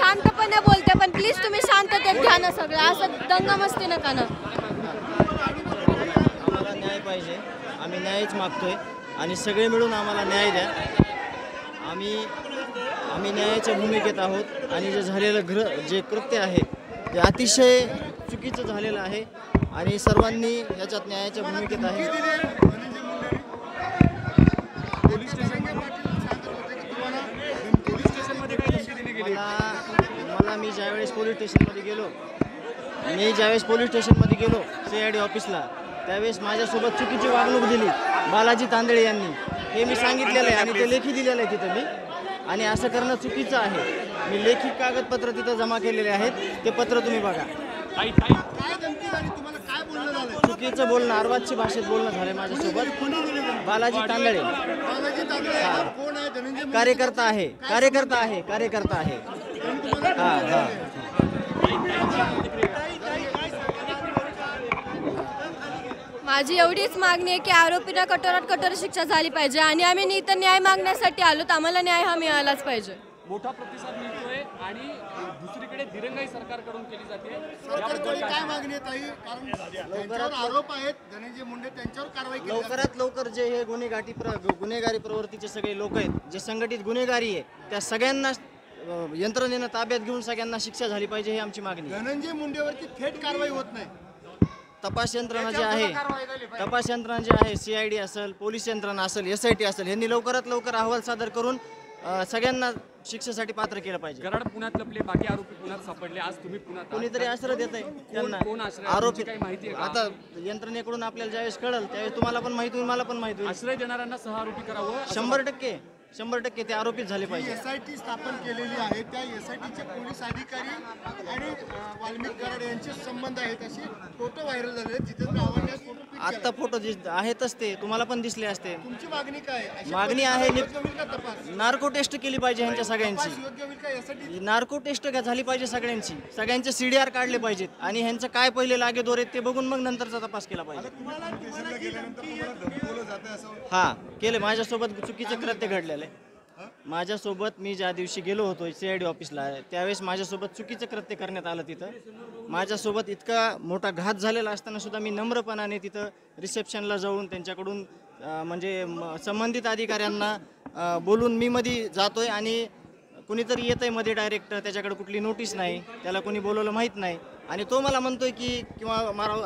शांतपणे बोलते, पण प्लीज तुम्ही शांततेत घ्या ना सगळं, असं दंगमस्ती नका ना. आम्हाला न्याय पाहिजे, आम्ही न्यायच मागतोय आणि सगळे मिळून आम्हाला न्याय द्या. आम्ही न्यायाच्या भूमिकेत आहोत आणि जे झालेलं जे कृत्य आहे ते अतिशय चुकीचं झालेलं आहे आणि सर्वांनी याच्यात न्यायाच्या भूमिकेत आहे. मी ज्यावेळेस पोलीस स्टेशनमध्ये गेलो CID ऑफिसला, त्यावेळेस माझ्यासोबत चुकीची वागणूक दिली बालाजी तांदळे यांनी. हे मी सांगितलेलं आहे आणि ते लेखी दिलेलं आहे तिथं मी. आणि असं करणं चुकीचं आहे. मी लेखी कागदपत्र तिथं जमा केलेले आहेत, ते पत्र तुम्ही बघा. चुकीचं बोलणं, अर्वाच्य भाषेत बोलणं झालं माझ्यासोबत. बालाजी तांदळे कार्यकर्ता आहे. माझी एवढीच मागणी आहे की आरोपींना कठोरात कठोर शिक्षा झाली पाहिजे आणि आम्ही इथं न्याय मागण्यासाठी आलो, तर आम्हाला न्याय हा मिळालाच पाहिजे. मोठा प्रतिसाद मिळतोय आणि दुसरीकडे दिरंगाई सरकारकडून केली जाते. सरकारकडे काय मागणी आहे ताई? कारण त्यांच्यावर आरोप आहेत, धनंजय मुंडे त्यांच्यावर कारवाई केली. लवकरात लवकर जे हे गुन्हेगारी प्रवृत्तीचे सगळे लोक आहेत, जे संघटित गुन्हेगारी आहे, त्या सगळ्यांना यंत्रणेनं ताब्यात घेऊन सगळ्यांना शिक्षा झाली पाहिजे, ही आमची मागणी आहे. धनंजय मुंडेवरती थेट कारवाई होत नाही. तपास यंत्रणा जी आहे CID असेल, पोलीस यंत्रणा असेल, SIT असेल, यांनी लवकरात लवकर अहवाल सादर करून सगळ्यांना शिक्षेसाठी पात्र केलं पाहिजे. कराड पुण्यात लपले, बाकी आरोपी पुण्यात सापडले, आज तुम्ही पुण्यात कोणीतरी आश्रय देत आहे त्यांना. आरोपी काही माहिती आहे आता यंत्रणेकडून आपल्याला ज्यावेळेस कळेल त्यावेळेस तुम्हाला पण माहिती होईल, मला पण माहिती होईल. आश्रय देणाऱ्यांना सहआरोपी करावं. 100% ते आरोपीत झाले पाहिजे. SIT स्थापन केलेली आहे, त्या SITचे पोलीस अधिकारी आणि वाल्मिक कराड यांचे संबंध आहेत असे फोटो व्हायरल झाले, जितेंद्र आव्हाड फोटो. आत्ता फोटो आहेतच ते, तुम्हाला पण दिसले असते. तुमची मागणी काय? मागणी आहे तपास, नार्को टेस्ट केली पाहिजे ह्यांच्या सगळ्यांची. योग्य होईल का? यासाठी नार्को टेस्ट झाली पाहिजे सगळ्यांचे CDR काढले पाहिजेत आणि ह्यांचं काय पहिले लागे दोर आहेत ते बघून मग नंतरचा तपास केला पाहिजे. हा केले, माझ्यासोबत चुकीचं कृत्य घडलेलं आहे. माझ्यासोबत मी ज्या दिवशी गेलो होतो CID ऑफिसला, त्यावेळेस माझ्यासोबत चुकीचं कृत्य करण्यात आलं. तिथं माझ्यासोबत इतका मोठा घात झालेला असताना सुद्धा मी नम्रपणाने तिथं रिसेप्शनला जाऊन त्यांच्याकडून म्हणजे संबंधित अधिकाऱ्यांना बोलून मी मध्ये जातोय आणि कुणीतरी येतंय मध्ये डायरेक्ट, त्याच्याकडे कुठली नोटीस नाही, त्याला कोणी बोलवलं माहीत नाही आणि तो मला म्हणतोय की किंवा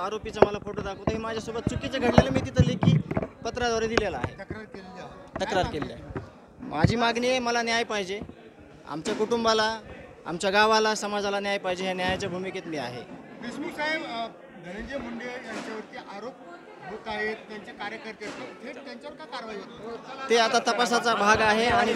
आरोपीचा मला फोटो दाखवतो. हे माझ्यासोबत चुकीचं घडलेलं मी तिथं लेखी पत्राद्वारे दिलेलं आहे, तक्रार केलेली आहे. माझी मागणी आहे, मला न्याय पाहिजे, आमच्या कुटुंबाला, आमच्या गावाला, समाजाला न्याय पाहिजे. ह्या न्यायाच्या भूमिकेत मी आहे. देशमुख साहेब, धनंजय मुंडे यांच्यावरती आरोप होत आहेत, त्यांचे कार्यकर्ते थेट त्यांच्यावर का कारवाई होत? ते आता तपासाचा भाग आहे आणि